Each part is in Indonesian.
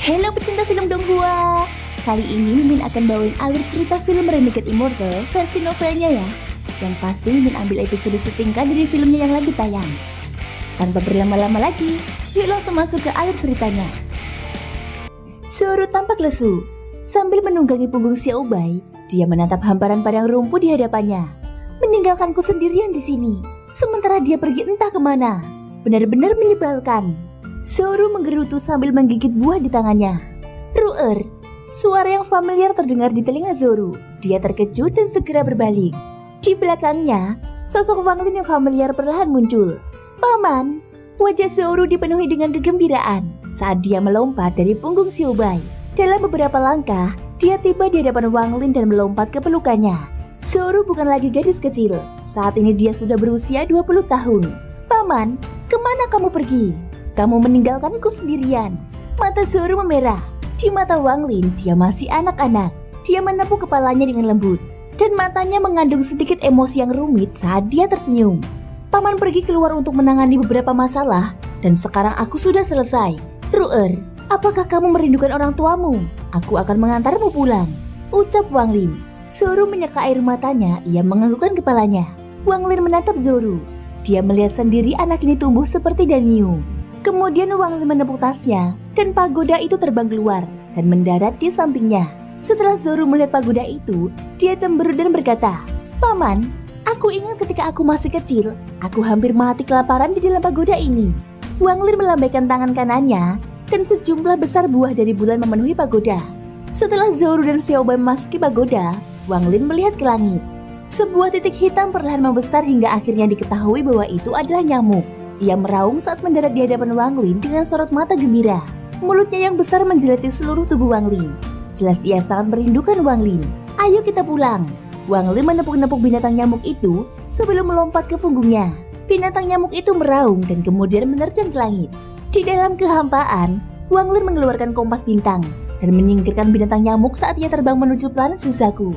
Halo pecinta film Donghua. Kali ini Mimin akan bawain alur cerita film Renegade Immortal versi novelnya ya. Yang pasti Mimin ambil episode setingkat dari filmnya yang lagi tayang. Tanpa berlama-lama lagi, yuk langsung masuk ke alur ceritanya. Zoro tampak lesu. Sambil menunggangi punggung Xiaobai, dia menatap hamparan padang rumput di hadapannya. Meninggalkanku sendirian di sini, sementara dia pergi entah kemana. Benar-benar menyebalkan. Zoro menggerutu sambil menggigit buah di tangannya. Ruer, suara yang familiar terdengar di telinga Zoro. Dia terkejut dan segera berbalik. Di belakangnya, sosok Wang Lin yang familiar perlahan muncul. Paman, wajah Zoro dipenuhi dengan kegembiraan saat dia melompat dari punggung Xiaobai. Dalam beberapa langkah, dia tiba di hadapan Wang Lin dan melompat ke pelukannya. Zoro bukan lagi gadis kecil. Saat ini dia sudah berusia 20 tahun. Paman, kemana kamu pergi? Kamu meninggalkanku sendirian. Mata Zoro memerah. Di mata Wang Lin, dia masih anak-anak. Dia menepuk kepalanya dengan lembut. Dan matanya mengandung sedikit emosi yang rumit saat dia tersenyum. Paman pergi keluar untuk menangani beberapa masalah. Dan sekarang aku sudah selesai. Ruer, apakah kamu merindukan orang tuamu? Aku akan mengantarmu pulang, ucap Wang Lin. Zoro menyeka air matanya. Ia menganggukkan kepalanya. Wang Lin menatap Zoro. Dia melihat sendiri anak ini tumbuh seperti Danyu. Kemudian Wang Lin menepuk tasnya dan pagoda itu terbang keluar dan mendarat di sampingnya. Setelah Zoro melihat pagoda itu, dia cemberut dan berkata, Paman, aku ingat ketika aku masih kecil, aku hampir mati kelaparan di dalam pagoda ini. Wang Lin melambaikan tangan kanannya dan sejumlah besar buah dari bulan memenuhi pagoda. Setelah Zoro dan Xiaobai memasuki pagoda, Wang Lin melihat ke langit. Sebuah titik hitam perlahan membesar hingga akhirnya diketahui bahwa itu adalah nyamuk. Ia meraung saat mendarat di hadapan Wang Lin dengan sorot mata gembira. Mulutnya yang besar menjelati seluruh tubuh Wang Lin. Jelas ia sangat merindukan Wang Lin. Ayo kita pulang. Wang Lin menepuk-nepuk binatang nyamuk itu sebelum melompat ke punggungnya. Binatang nyamuk itu meraung dan kemudian menerjang ke langit. Di dalam kehampaan, Wang Lin mengeluarkan kompas bintang dan menyingkirkan binatang nyamuk saat ia terbang menuju planet Suzaku.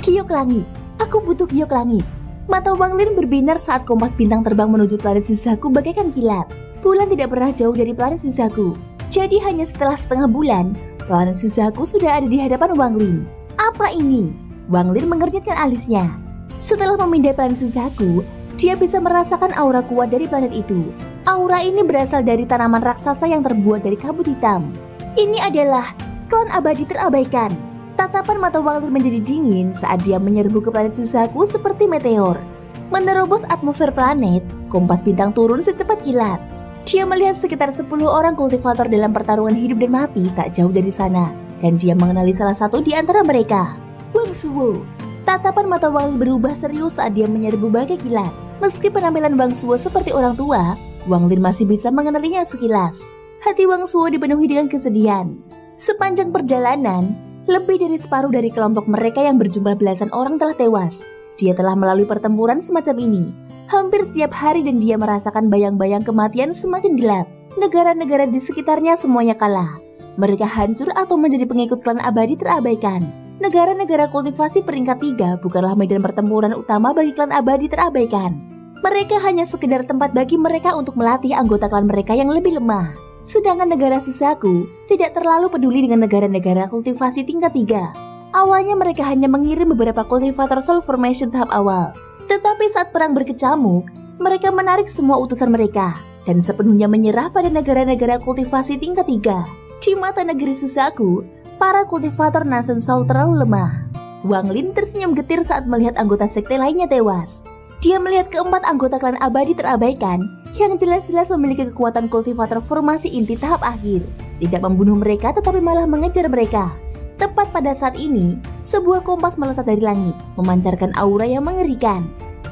Giok langit, aku butuh giok langit. Mata Wang Lin berbinar saat kompas bintang terbang menuju planet Suzaku bagaikan kilat. Bulan tidak pernah jauh dari planet Suzaku. Jadi hanya setelah setengah bulan, planet Suzaku sudah ada di hadapan Wang Lin. Apa ini? Wang Lin mengernyitkan alisnya. Setelah memindai planet Suzaku, dia bisa merasakan aura kuat dari planet itu. Aura ini berasal dari tanaman raksasa yang terbuat dari kabut hitam. Ini adalah klan abadi terabaikan. Tatapan mata Wang Lin menjadi dingin saat dia menyerbu ke planet Suzaku seperti meteor. Menerobos atmosfer planet, kompas bintang turun secepat kilat. Dia melihat sekitar 10 orang kultivator dalam pertarungan hidup dan mati tak jauh dari sana. Dan dia mengenali salah satu di antara mereka, Wang Suo. Tatapan mata Wang Lin berubah serius saat dia menyerbu bagai kilat. Meski penampilan Wang Suo seperti orang tua, Wang Lin masih bisa mengenalinya sekilas. Hati Wang Suo dipenuhi dengan kesedihan. Sepanjang perjalanan, lebih dari separuh dari kelompok mereka yang berjumlah belasan orang telah tewas. Dia telah melalui pertempuran semacam ini hampir setiap hari dan dia merasakan bayang-bayang kematian semakin gelap. Negara-negara di sekitarnya semuanya kalah. Mereka hancur atau menjadi pengikut klan abadi terabaikan. Negara-negara kultivasi peringkat 3 bukanlah medan pertempuran utama bagi klan abadi terabaikan. Mereka hanya sekedar tempat bagi mereka untuk melatih anggota klan mereka yang lebih lemah. Sedangkan negara Suzaku tidak terlalu peduli dengan negara-negara kultivasi tingkat 3. Awalnya mereka hanya mengirim beberapa kultivator soul formation tahap awal. Tetapi saat perang berkecamuk, mereka menarik semua utusan mereka dan sepenuhnya menyerah pada negara-negara kultivasi tingkat 3. Di mata negeri Suzaku, para kultivator Nansen Soul terlalu lemah. Wang Lin tersenyum getir saat melihat anggota sekte lainnya tewas. Dia melihat keempat anggota klan abadi terabaikan yang jelas-jelas memiliki kekuatan kultivator formasi inti tahap akhir. Tidak membunuh mereka tetapi malah mengejar mereka. Tepat pada saat ini, sebuah kompas melesat dari langit, memancarkan aura yang mengerikan.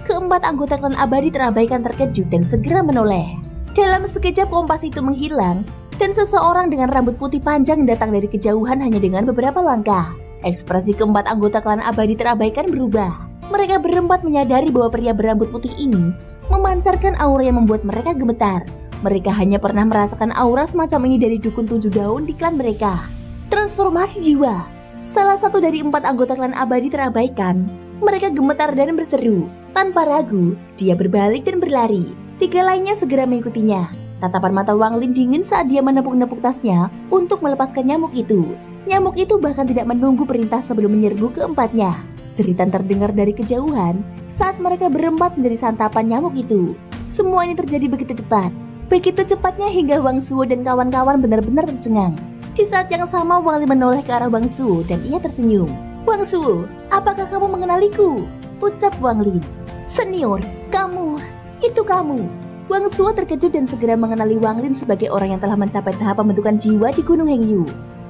Keempat anggota klan abadi terabaikan terkejut dan segera menoleh. Dalam sekejap kompas itu menghilang, dan seseorang dengan rambut putih panjang datang dari kejauhan hanya dengan beberapa langkah. Ekspresi keempat anggota klan abadi terabaikan berubah. Mereka berempat menyadari bahwa pria berambut putih ini memancarkan aura yang membuat mereka gemetar. Mereka hanya pernah merasakan aura semacam ini dari dukun 7 daun di klan mereka. Transformasi jiwa. Salah satu dari 4 anggota klan abadi terabaikan. Mereka gemetar dan berseru. Tanpa ragu, dia berbalik dan berlari. 3 lainnya segera mengikutinya. Tatapan mata Wang Lin dingin saat dia menepuk-nepuk tasnya untuk melepaskan nyamuk itu. Nyamuk itu bahkan tidak menunggu perintah sebelum menyerbu keempatnya. Jeritan terdengar dari kejauhan saat mereka berempat menjadi santapan nyamuk itu. Semua ini terjadi begitu cepat. Begitu cepatnya hingga Wang Suo dan kawan-kawan benar-benar tercengang. Di saat yang sama Wang Lin menoleh ke arah Wang Suo dan ia tersenyum. "Wang Suo, apakah kamu mengenaliku?" ucap Wang Lin. "Senior, kamu, itu kamu." Wang Suo terkejut dan segera mengenali Wang Lin sebagai orang yang telah mencapai tahap pembentukan jiwa di Gunung Hengyu.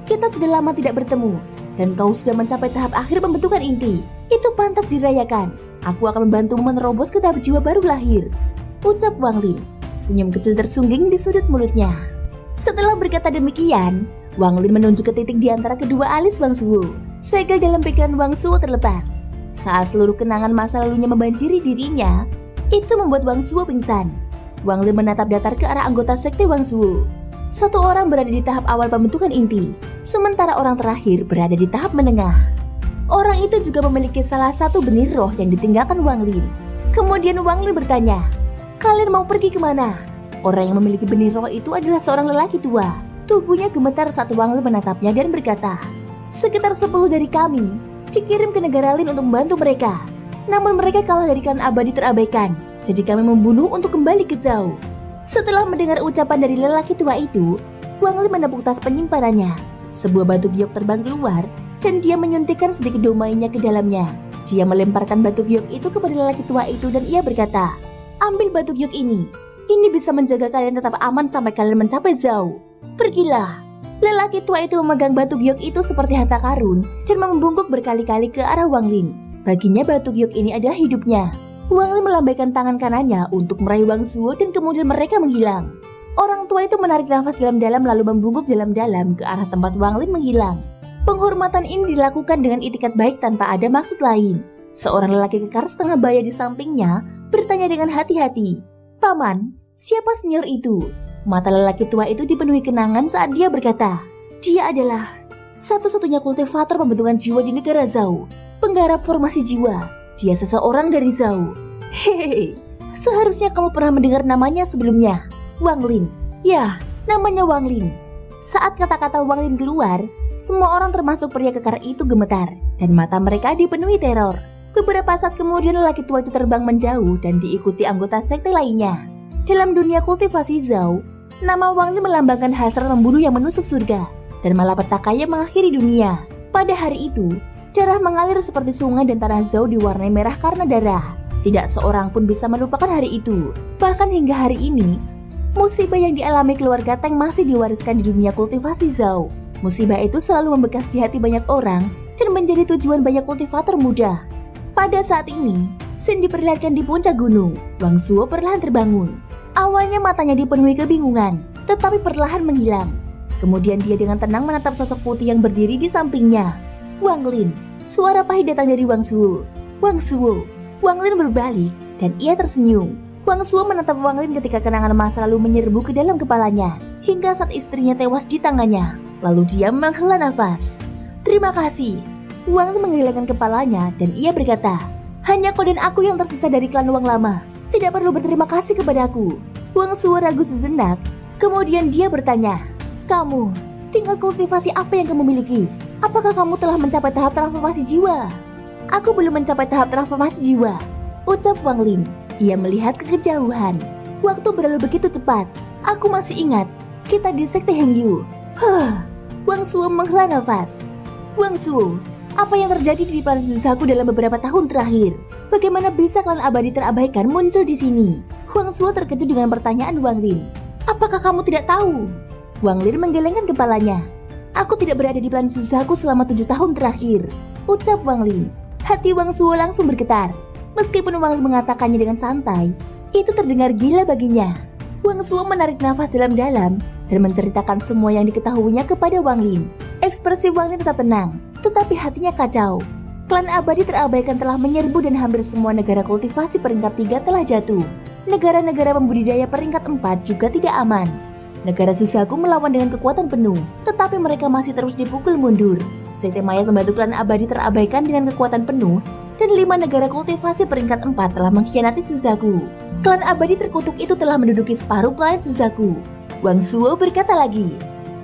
"Kita sudah lama tidak bertemu, dan kau sudah mencapai tahap akhir pembentukan inti. Itu pantas dirayakan. Aku akan membantumu menerobos ke tahap jiwa baru lahir," ucap Wang Lin. Senyum kecil tersungging di sudut mulutnya. Setelah berkata demikian, Wang Lin menunjuk ke titik di antara kedua alis Wang Suo. Segel dalam pikiran Wang Suo terlepas. Saat seluruh kenangan masa lalunya membanjiri dirinya, itu membuat Wang Suo pingsan. Wang Lin menatap datar ke arah anggota sekte Wang Suo. Satu orang berada di tahap awal pembentukan inti, sementara orang terakhir berada di tahap menengah. Orang itu juga memiliki salah satu benih roh yang ditinggalkan Wang Lin. Kemudian Wang Lin bertanya, "Kalian mau pergi kemana?" Orang yang memiliki benih roh itu adalah seorang lelaki tua. Tubuhnya gemetar saat Wang Lin menatapnya dan berkata, "Sekitar 10 dari kami dikirim ke negara Lin untuk membantu mereka. Namun mereka kalah dari klan abadi terabaikan. Jadi kami membunuh untuk kembali ke Zhao." Setelah mendengar ucapan dari lelaki tua itu, Wang Lin menepuk tas penyimpanannya. Sebuah batu giok terbang keluar dan dia menyuntikkan sedikit domainya ke dalamnya. Dia melemparkan batu giok itu kepada lelaki tua itu dan ia berkata, "Ambil batu giok ini. Ini bisa menjaga kalian tetap aman sampai kalian mencapai Zhao. Pergilah." Lelaki tua itu memegang batu giok itu seperti harta karun dan membungkuk berkali-kali ke arah Wang Lin. Baginya batu giok ini adalah hidupnya. Wang Lin melambaikan tangan kanannya untuk meraih Wang Suo dan kemudian mereka menghilang. Orang tua itu menarik nafas dalam-dalam lalu membungkuk dalam-dalam ke arah tempat Wang Lin menghilang. Penghormatan ini dilakukan dengan itikat baik tanpa ada maksud lain. Seorang lelaki kekar setengah baya di sampingnya bertanya dengan hati-hati, "Paman, siapa senior itu?" Mata lelaki tua itu dipenuhi kenangan saat dia berkata, "Dia adalah satu-satunya kultivator pembentukan jiwa di negara Zhao, penggarap formasi jiwa. Dia seseorang dari Zhao." "Hehehe, seharusnya kamu pernah mendengar namanya sebelumnya. Wang Lin." "Ya, namanya Wang Lin." Saat kata-kata Wang Lin keluar, semua orang termasuk pria kekar itu gemetar dan mata mereka dipenuhi teror. Beberapa saat kemudian lelaki tua itu terbang menjauh dan diikuti anggota sekte lainnya. Dalam dunia kultivasi Zhao, nama Wang Lin melambangkan hasrat membunuh yang menusuk surga dan malapetaka yang mengakhiri dunia. Pada hari itu, darah mengalir seperti sungai dan tanah Zhao diwarnai merah karena darah. Tidak seorang pun bisa melupakan hari itu. Bahkan hingga hari ini, musibah yang dialami keluarga Teng masih diwariskan di dunia kultivasi Zhao. Musibah itu selalu membekas di hati banyak orang dan menjadi tujuan banyak kultivator muda. Pada saat ini, Xin diperlihatkan di puncak gunung. Wang Suo perlahan terbangun. Awalnya matanya dipenuhi kebingungan, tetapi perlahan menghilang. Kemudian dia dengan tenang menatap sosok putih yang berdiri di sampingnya. "Wang Lin." Suara pahit datang dari Wang Suo. "Wang Suo." Wang Lin berbalik dan ia tersenyum. Wang Suo menatap Wang Lin ketika kenangan masa lalu menyerbu ke dalam kepalanya, hingga saat istrinya tewas di tangannya. Lalu dia menghela nafas. "Terima kasih." Wang Lin menggelengkan kepalanya dan ia berkata, "Hanya kau dan aku yang tersisa dari klan Wang lama. Tidak perlu berterima kasih kepadaku." Wang Suo ragu sejenak, kemudian dia bertanya, "Kamu, tinggal kultivasi apa yang kamu miliki? Apakah kamu telah mencapai tahap transformasi jiwa?" "Aku belum mencapai tahap transformasi jiwa," ucap Wang Lin. Ia melihat ke kejauhan. "Waktu berlalu begitu cepat. Aku masih ingat, kita di sekte Hengyu." Wang Suo menghela nafas. "Wang Suo, apa yang terjadi di planet Suzaku dalam beberapa tahun terakhir? Bagaimana bisa klan abadi terabaikan muncul di sini?" Wang Suo terkejut dengan pertanyaan Wang Lin. "Apakah kamu tidak tahu?" Wang Lin menggelengkan kepalanya. "Aku tidak berada di planet Suzaku selama 7 tahun terakhir," ucap Wang Lin. Hati Wang Suo langsung bergetar. Meskipun Wang Lin mengatakannya dengan santai, itu terdengar gila baginya. Wang Suo menarik nafas dalam-dalam dan menceritakan semua yang diketahuinya kepada Wang Lin. Ekspresi Wang Lin tetap tenang, tetapi hatinya kacau. Klan abadi terabaikan telah menyerbu dan hampir semua negara kultivasi peringkat 3 telah jatuh. Negara-negara pembudidaya peringkat 4 juga tidak aman. Negara Suzaku melawan dengan kekuatan penuh, tetapi mereka masih terus dipukul mundur. Sekte mayat membantu klan abadi terabaikan dengan kekuatan penuh, dan 5 negara kultivasi peringkat 4 telah mengkhianati Suzaku. Klan abadi terkutuk itu telah menduduki separuh planet Suzaku. Wang Suo berkata lagi.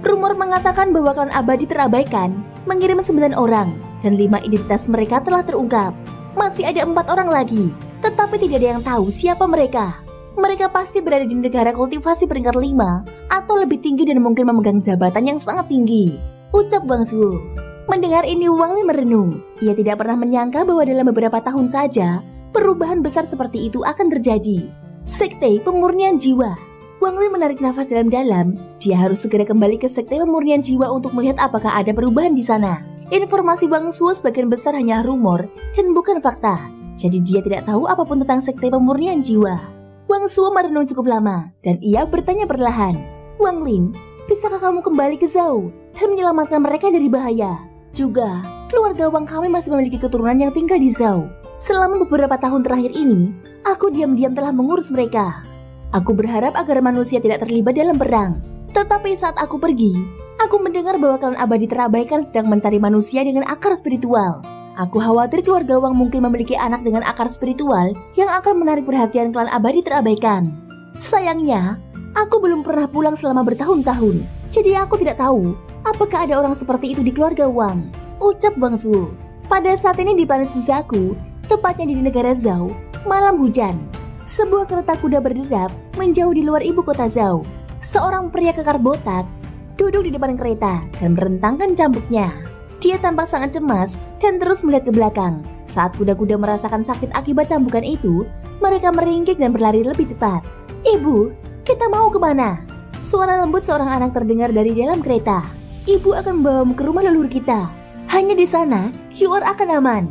Rumor mengatakan bahwa klan abadi terabaikan mengirim 9 orang dan 5 identitas mereka telah terungkap. Masih ada 4 orang lagi, tetapi tidak ada yang tahu siapa mereka. Mereka pasti berada di negara kultivasi peringkat 5 atau lebih tinggi dan mungkin memegang jabatan yang sangat tinggi, ucap Wang Suo. Mendengar ini Wang Lin merenung. Ia tidak pernah menyangka bahwa dalam beberapa tahun saja perubahan besar seperti itu akan terjadi. Sekte pemurnian jiwa. Wang Lin menarik nafas dalam-dalam. Dia harus segera kembali ke sekte pemurnian jiwa untuk melihat apakah ada perubahan di sana. Informasi Wang Suo sebagian besar hanyalah rumor dan bukan fakta. Jadi dia tidak tahu apapun tentang sekte pemurnian jiwa. Wang Suo merenung cukup lama dan ia bertanya perlahan. Wang Lin, bisakah kamu kembali ke Zhao dan menyelamatkan mereka dari bahaya? Juga, keluarga Wang kami masih memiliki keturunan yang tinggal di Zhao. Selama beberapa tahun terakhir ini, aku diam-diam telah mengurus mereka. Aku berharap agar manusia tidak terlibat dalam perang. Tetapi saat aku pergi, aku mendengar bahwa klan abadi terabaikan sedang mencari manusia dengan akar spiritual. Aku khawatir keluarga Wang mungkin memiliki anak dengan akar spiritual yang akan menarik perhatian klan abadi terabaikan. Sayangnya, aku belum pernah pulang selama bertahun-tahun. Jadi aku tidak tahu apakah ada orang seperti itu di keluarga Wang, ucap Wang Suo. Pada saat ini di planet Suzaku, tepatnya di negara Zhao, malam hujan. Sebuah kereta kuda berderap menjauh di luar ibu kota Zhao. Seorang pria kekar botak duduk di depan kereta dan merentangkan cambuknya. Dia tampak sangat cemas dan terus melihat ke belakang. Saat kuda-kuda merasakan sakit akibat cambukan itu, mereka meringkik dan berlari lebih cepat. Ibu, kita mau kemana? Suara lembut seorang anak terdengar dari dalam kereta. Ibu akan membawamu ke rumah leluhur kita. Hanya di sana, Hyuer akan aman.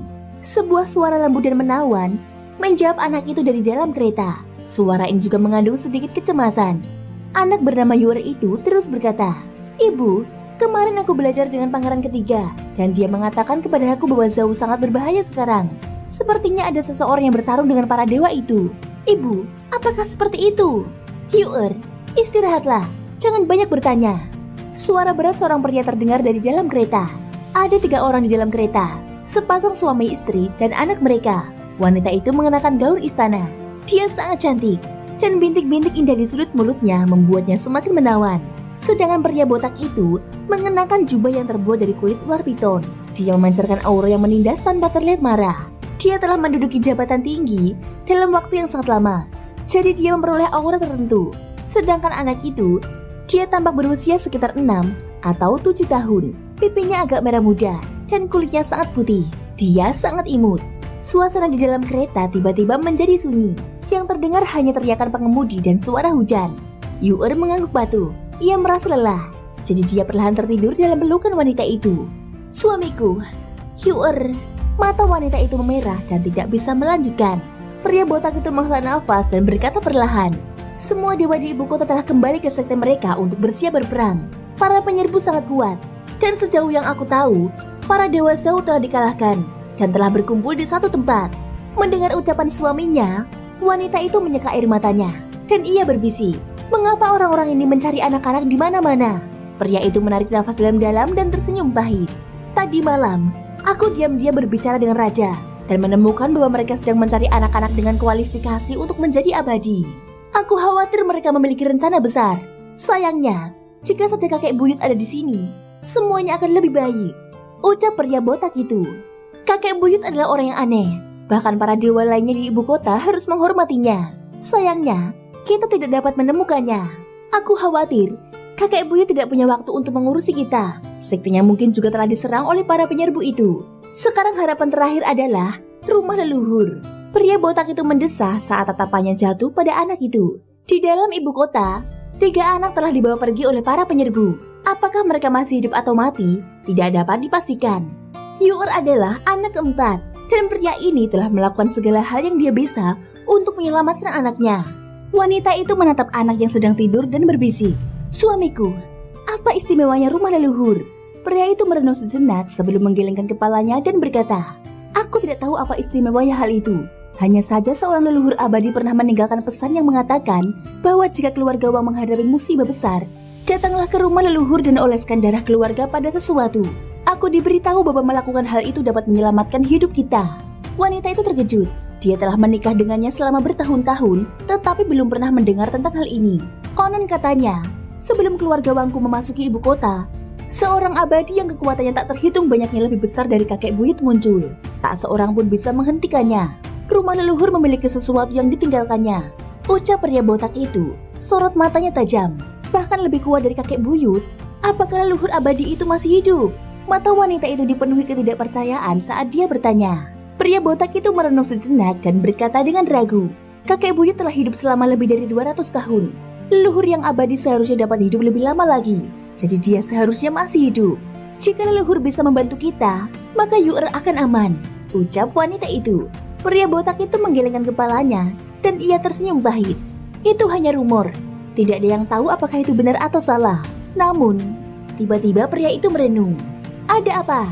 Sebuah suara lembut dan menawan menjawab anak itu dari dalam kereta. Suara ini juga mengandung sedikit kecemasan. Anak bernama Hyuer itu terus berkata, Ibu, kemarin aku belajar dengan pangeran ketiga dan dia mengatakan kepada aku bahwa Zhao sangat berbahaya sekarang. Sepertinya ada seseorang yang bertarung dengan para dewa itu. Ibu, apakah seperti itu? Hyuer, istirahatlah, jangan banyak bertanya. Suara berat seorang pria terdengar dari dalam kereta. Ada 3 orang di dalam kereta, sepasang suami istri dan anak mereka. Wanita itu mengenakan gaun istana. Dia sangat cantik dan bintik-bintik indah di sudut mulutnya membuatnya semakin menawan. Sedangkan pria botak itu mengenakan jubah yang terbuat dari kulit ular piton. Dia memancarkan aura yang menindas tanpa terlihat marah. Dia telah menduduki jabatan tinggi dalam waktu yang sangat lama. Jadi dia memperoleh aura tertentu. Sedangkan anak itu, dia tampak berusia sekitar 6 atau 7 tahun. Pipinya agak merah muda dan kulitnya sangat putih. Dia sangat imut. Suasana di dalam kereta tiba-tiba menjadi sunyi. Yang terdengar hanya teriakan pengemudi dan suara hujan. Hyuer mengangguk batu. Ia merasa lelah. Jadi dia perlahan tertidur dalam pelukan wanita itu. Suamiku, Hyuer. Mata wanita itu memerah dan tidak bisa melanjutkan. Pria botak itu menghela nafas dan berkata perlahan, semua dewa di ibu kota telah kembali ke sekte mereka untuk bersiap berperang. Para penyerbu sangat kuat. Dan sejauh yang aku tahu, para dewa Zhao telah dikalahkan dan telah berkumpul di satu tempat. Mendengar ucapan suaminya, wanita itu menyeka air matanya dan ia berbisik, mengapa orang-orang ini mencari anak-anak di mana-mana? Pria itu menarik nafas dalam-dalam dan tersenyum pahit. Tadi malam, aku diam-diam berbicara dengan raja dan menemukan bahwa mereka sedang mencari anak-anak dengan kualifikasi untuk menjadi abadi. Aku khawatir mereka memiliki rencana besar. Sayangnya, jika saja kakek buyut ada di sini, semuanya akan lebih baik, ucap pria botak itu. Kakek buyut adalah orang yang aneh. Bahkan para dewa lainnya di ibu kota harus menghormatinya. Sayangnya, kita tidak dapat menemukannya. Aku khawatir kakek buyut tidak punya waktu untuk mengurusi kita. Sektenya mungkin juga telah diserang oleh para penyerbu itu. Sekarang harapan terakhir adalah rumah leluhur. Pria botak itu mendesah saat tatapannya jatuh pada anak itu. Di dalam ibu kota, 3 anak telah dibawa pergi oleh para penyerbu. Apakah mereka masih hidup atau mati? Tidak dapat dipastikan. Hyuer adalah anak keempat, dan pria ini telah melakukan segala hal yang dia bisa untuk menyelamatkan anaknya. Wanita itu menatap anak yang sedang tidur dan berbisik, suamiku, apa istimewanya rumah leluhur? Pria itu merenung sejenak sebelum menggelengkan kepalanya dan berkata, aku tidak tahu apa istimewanya hal itu. Hanya saja seorang leluhur abadi pernah meninggalkan pesan yang mengatakan bahwa jika keluarga Wang menghadapi musibah besar, datanglah ke rumah leluhur dan oleskan darah keluarga pada sesuatu. Aku diberitahu bahwa melakukan hal itu dapat menyelamatkan hidup kita. Wanita itu terkejut. Dia telah menikah dengannya selama bertahun-tahun, tetapi belum pernah mendengar tentang hal ini. Konon katanya, sebelum keluarga Wangku memasuki ibu kota, seorang abadi yang kekuatannya tak terhitung banyaknya lebih besar dari kakek buyut muncul. Tak seorang pun bisa menghentikannya. Rumah leluhur memiliki sesuatu yang ditinggalkannya. Ucap pria botak itu, sorot matanya tajam, bahkan lebih kuat dari kakek buyut. Apakah leluhur abadi itu masih hidup? Mata wanita itu dipenuhi ketidakpercayaan saat dia bertanya. Pria botak itu merenung sejenak dan berkata dengan ragu, kakek buyut telah hidup selama lebih dari 200 tahun. Leluhur yang abadi seharusnya dapat hidup lebih lama lagi. Jadi dia seharusnya masih hidup. Jika leluhur bisa membantu kita, maka Yu'er akan aman, ucap wanita itu. Pria botak itu menggelengkan kepalanya dan ia tersenyum pahit. Itu hanya rumor. Tidak ada yang tahu apakah itu benar atau salah. Namun, tiba-tiba pria itu merenung. Ada apa?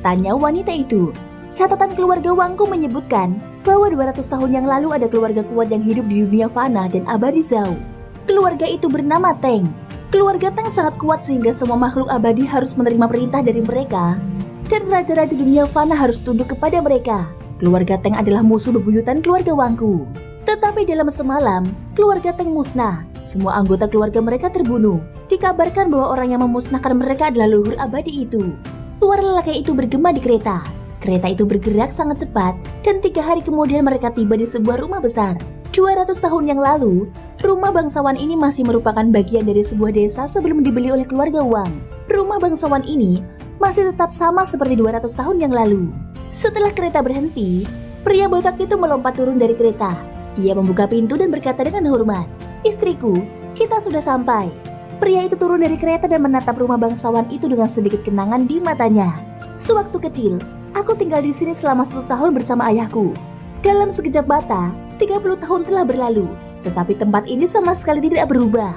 Tanya wanita itu. Catatan keluarga Wangku menyebutkan bahwa 200 tahun yang lalu ada keluarga kuat yang hidup di dunia fana dan abadi Zhao. Keluarga itu bernama Teng. Keluarga Teng sangat kuat sehingga semua makhluk abadi harus menerima perintah dari mereka. Dan raja-raja dunia fana harus tunduk kepada mereka. Keluarga Teng adalah musuh bebuyutan keluarga Wangku. Tetapi dalam semalam, keluarga Teng musnah. Semua anggota keluarga mereka terbunuh. Dikabarkan bahwa orang yang memusnahkan mereka adalah leluhur abadi itu. Suara lelaki itu bergema di kereta. Kereta itu bergerak sangat cepat dan 3 hari kemudian mereka tiba di sebuah rumah besar. 200 tahun yang lalu, rumah bangsawan ini masih merupakan bagian dari sebuah desa sebelum dibeli oleh keluarga Wang. Rumah bangsawan ini masih tetap sama seperti 200 tahun yang lalu. Setelah kereta berhenti, pria botak itu melompat turun dari kereta. Ia membuka pintu dan berkata dengan hormat, "Istriku, kita sudah sampai." Pria itu turun dari kereta dan menatap rumah bangsawan itu dengan sedikit kenangan di matanya. Sewaktu kecil, aku tinggal di sini selama 1 tahun bersama ayahku. Dalam sekejap mata, 30 tahun telah berlalu, tetapi tempat ini sama sekali tidak berubah,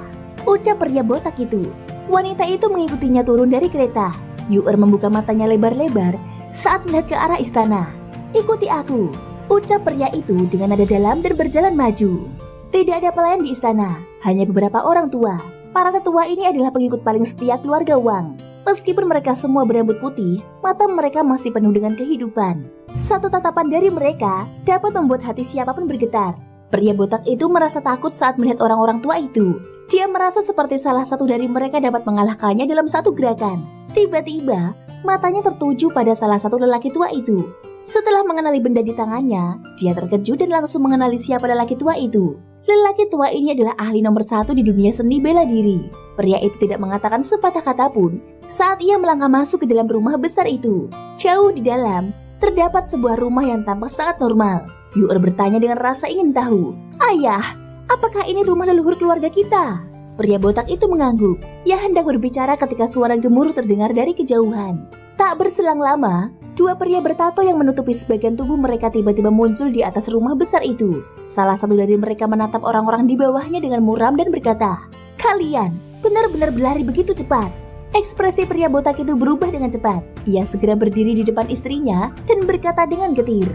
ucap pria botak itu. Wanita itu mengikutinya turun dari kereta. Yu'er membuka matanya lebar-lebar saat melihat ke arah istana. "Ikuti aku," ucap pria itu dengan nada dalam dan berjalan maju. Tidak ada pelayan di istana, hanya beberapa orang tua. Para tetua ini adalah pengikut paling setia keluarga Wang. Meskipun mereka semua berambut putih, mata mereka masih penuh dengan kehidupan. Satu tatapan dari mereka dapat membuat hati siapapun bergetar. Pria botak itu merasa takut saat melihat orang-orang tua itu. Dia merasa seperti salah satu dari mereka dapat mengalahkannya dalam satu gerakan. Tiba-tiba, matanya tertuju pada salah satu lelaki tua itu. Setelah mengenali benda di tangannya, dia terkejut dan langsung mengenali siapa lelaki tua itu. Lelaki tua ini adalah ahli nomor 1 di dunia seni bela diri. Pria itu tidak mengatakan sepatah kata pun saat ia melangkah masuk ke dalam rumah besar itu. Jauh di dalam, terdapat sebuah rumah yang tampak sangat normal. Yu'er bertanya dengan rasa ingin tahu, "Ayah, apakah ini rumah leluhur keluarga kita?" Pria botak itu mengangguk. Ia hendak berbicara ketika suara gemuruh terdengar dari kejauhan. Tak berselang lama, 2 pria bertato yang menutupi sebagian tubuh mereka tiba-tiba muncul di atas rumah besar itu. Salah satu dari mereka menatap orang-orang di bawahnya dengan muram dan berkata, "Kalian benar-benar berlari begitu cepat." Ekspresi pria botak itu berubah dengan cepat. Ia segera berdiri di depan istrinya dan berkata dengan getir,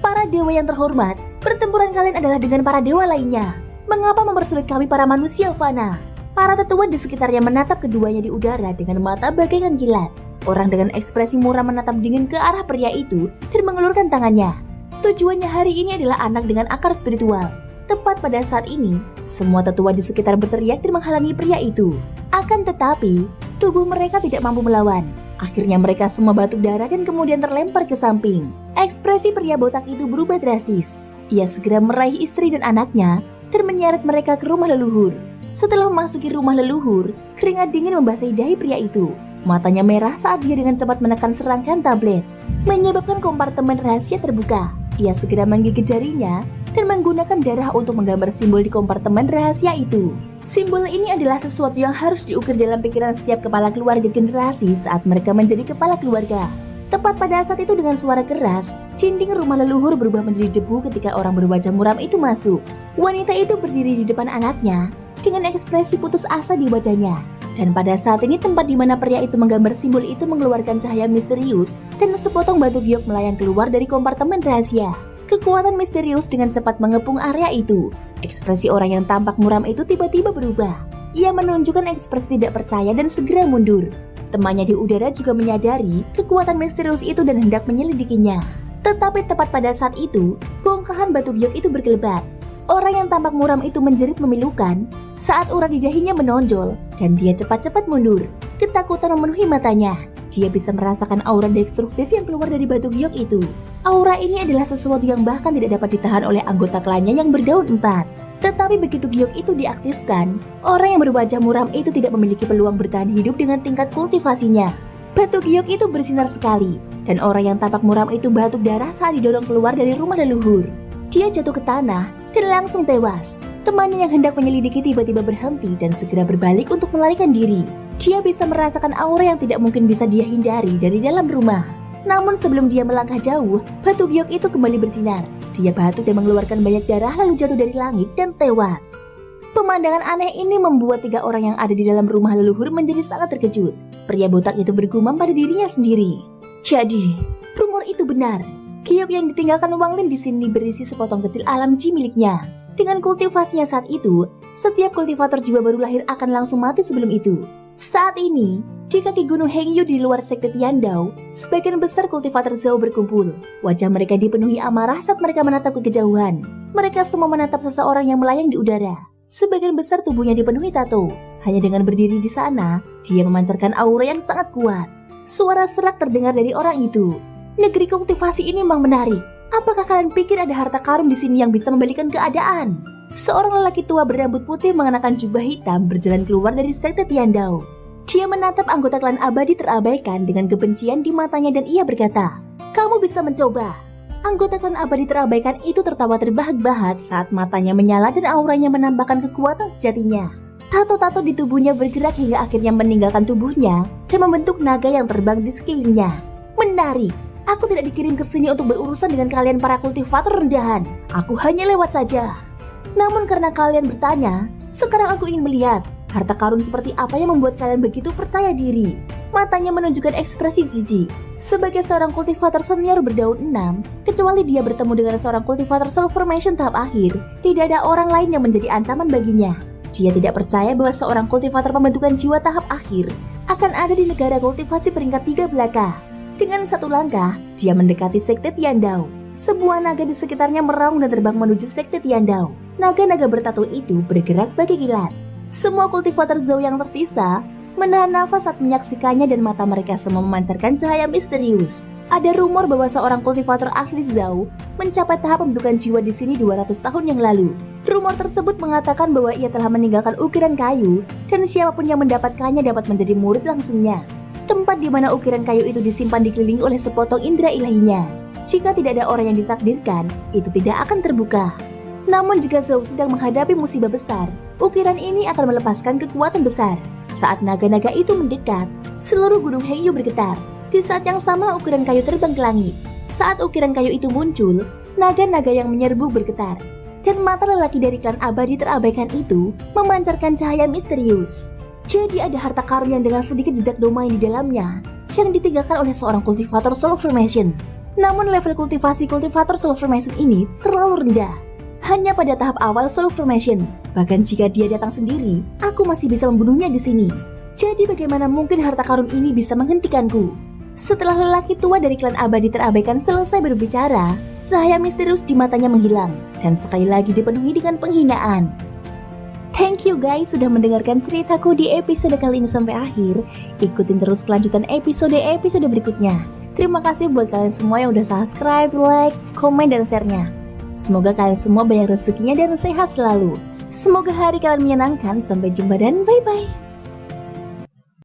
"Para dewa yang terhormat, pertempuran kalian adalah dengan para dewa lainnya. Mengapa mempersulit kami para manusia fana?" Para tetua di sekitarnya menatap keduanya di udara dengan mata bagaikan kilat. Orang dengan ekspresi muram menatap dingin ke arah pria itu dan mengelurkan tangannya. Tujuannya hari ini adalah anak dengan akar spiritual. Tepat pada saat ini, semua tetua di sekitar berteriak dan menghalangi pria itu. Akan tetapi, tubuh mereka tidak mampu melawan. Akhirnya mereka semua batuk darah dan kemudian terlempar ke samping. Ekspresi pria botak itu berubah drastis. Ia segera meraih istri dan anaknya dan menyeret mereka ke rumah leluhur. Setelah memasuki rumah leluhur, keringat dingin membasahi dahi pria itu. Matanya merah saat dia dengan cepat menekan serangkaian tablet, menyebabkan kompartemen rahasia terbuka. Ia segera menggigit jarinya dan menggunakan darah untuk menggambar simbol di kompartemen rahasia itu. Simbol ini adalah sesuatu yang harus diukir dalam pikiran setiap kepala keluarga generasi saat mereka menjadi kepala keluarga. Tepat pada saat itu dengan suara keras, dinding rumah leluhur berubah menjadi debu ketika orang berwajah muram itu masuk. Wanita itu berdiri di depan anaknya dengan ekspresi putus asa di wajahnya. Dan pada saat ini tempat di mana pria itu menggambar simbol itu mengeluarkan cahaya misterius dan sepotong batu giok melayang keluar dari kompartemen rahasia. Kekuatan misterius dengan cepat mengepung area itu. Ekspresi orang yang tampak muram itu tiba-tiba berubah. Ia menunjukkan ekspresi tidak percaya dan segera mundur. Temannya di udara juga menyadari kekuatan misterius itu dan hendak menyelidikinya. Tetapi tepat pada saat itu, bongkahan Bongkahan batu giok itu berkelebat. Orang yang tampak muram itu menjerit memilukan saat urat di dahinya menonjol dan dia cepat-cepat mundur. Ketakutan memenuhi matanya. Dia bisa merasakan aura destruktif yang keluar dari batu giok itu. Aura ini adalah sesuatu yang bahkan tidak dapat ditahan oleh anggota klannya yang berdaun 4. Tetapi begitu giok itu diaktifkan, orang yang berwajah muram itu tidak memiliki peluang bertahan hidup dengan tingkat kultivasinya. Batu giok itu bersinar sekali, dan orang yang tampak muram itu batuk darah saat didorong keluar dari rumah leluhur. Dia jatuh ke tanah dan langsung tewas. Temannya yang hendak menyelidiki tiba-tiba berhenti dan segera berbalik untuk melarikan diri. Dia bisa merasakan aura yang tidak mungkin bisa dia hindari dari dalam rumah. Namun sebelum dia melangkah jauh, batu giok itu kembali bersinar. Dia batuk dan mengeluarkan banyak darah lalu jatuh dari langit dan tewas. Pemandangan aneh ini membuat 3 orang yang ada di dalam rumah leluhur menjadi sangat terkejut. Pria botak itu bergumam pada dirinya sendiri. Jadi, rumor itu benar. Giok yang ditinggalkan Wang Lin di sini berisi sepotong kecil alam ji miliknya. Dengan kultivasinya saat itu, setiap kultivator jiwa baru lahir akan langsung mati sebelum itu. Saat ini, di kaki gunung Hengyu di luar sekte Tiandao, sebagian besar kultivator Zhao berkumpul. Wajah mereka dipenuhi amarah saat mereka menatap ke kejauhan. Mereka semua menatap seseorang yang melayang di udara. Sebagian besar tubuhnya dipenuhi tato. Hanya dengan berdiri di sana, dia memancarkan aura yang sangat kuat. Suara serak terdengar dari orang itu. Negeri kultivasi ini memang menarik. Apakah kalian pikir ada harta karun di sini yang bisa membalikan keadaan? Seorang lelaki tua berambut putih mengenakan jubah hitam berjalan keluar dari sekte Tiandao. Dia menatap anggota klan abadi terabaikan dengan kebencian di matanya dan ia berkata, "Kamu bisa mencoba." Anggota klan abadi terabaikan itu tertawa terbahak-bahak saat matanya menyala dan auranya menambahkan kekuatan sejatinya. Tato-tato di tubuhnya bergerak hingga akhirnya meninggalkan tubuhnya dan membentuk naga yang terbang di sekelilingnya. Menarik. Aku tidak dikirim ke sini untuk berurusan dengan kalian para kultivator rendahan. Aku hanya lewat saja. Namun karena kalian bertanya, sekarang aku ingin melihat harta karun seperti apa yang membuat kalian begitu percaya diri. Matanya menunjukkan ekspresi jijik. Sebagai seorang kultivator senior berdaun 6, kecuali dia bertemu dengan seorang kultivator soul formation tahap akhir, tidak ada orang lain yang menjadi ancaman baginya. Dia tidak percaya bahwa seorang kultivator pembentukan jiwa tahap akhir akan ada di negara kultivasi peringkat 3 belaka. Dengan satu langkah, dia mendekati sekte Tiandao. Sebuah naga di sekitarnya meraung dan terbang menuju sekte Tiandao. Naga-naga bertato itu bergerak bagai kilat. Semua kultivator Zhao yang tersisa menahan nafas saat menyaksikannya dan mata mereka semua memancarkan cahaya misterius. Ada rumor bahwa seorang kultivator asli Zhao mencapai tahap pembentukan jiwa di sini 200 tahun yang lalu. Rumor tersebut mengatakan bahwa ia telah meninggalkan ukiran kayu dan siapapun yang mendapatkannya dapat menjadi murid langsungnya. Tempat di mana ukiran kayu itu disimpan dikelilingi oleh sepotong indera ilahinya. Jika tidak ada orang yang ditakdirkan, itu tidak akan terbuka. Namun jika Zhao sedang menghadapi musibah besar, ukiran ini akan melepaskan kekuatan besar. Saat naga-naga itu mendekat, seluruh gunung Hengyu bergetar. Di saat yang sama ukiran kayu terbang ke langit. Saat ukiran kayu itu muncul, naga-naga yang menyerbu bergetar. Dan mata lelaki dari klan abadi terabaikan itu memancarkan cahaya misterius. Jadi ada harta karun yang dengan sedikit jejak domain di dalamnya yang ditinggalkan oleh seorang kultivator soul formation. Namun level kultivasi kultivator soul formation ini terlalu rendah. Hanya pada tahap awal soul formation. Bahkan jika dia datang sendiri, aku masih bisa membunuhnya di sini. Jadi bagaimana mungkin harta karun ini bisa menghentikanku? Setelah lelaki tua dari klan abadi terabaikan selesai berbicara, cahaya misterius di matanya menghilang dan sekali lagi dipenuhi dengan penghinaan. Thank you guys sudah mendengarkan ceritaku di episode kali ini sampai akhir. Ikutin terus kelanjutan episode berikutnya. Terima kasih buat kalian semua yang udah subscribe, like, komen, dan share-nya. Semoga kalian semua banyak rezekinya dan sehat selalu. Semoga hari kalian menyenangkan. Sampai jumpa dan bye-bye.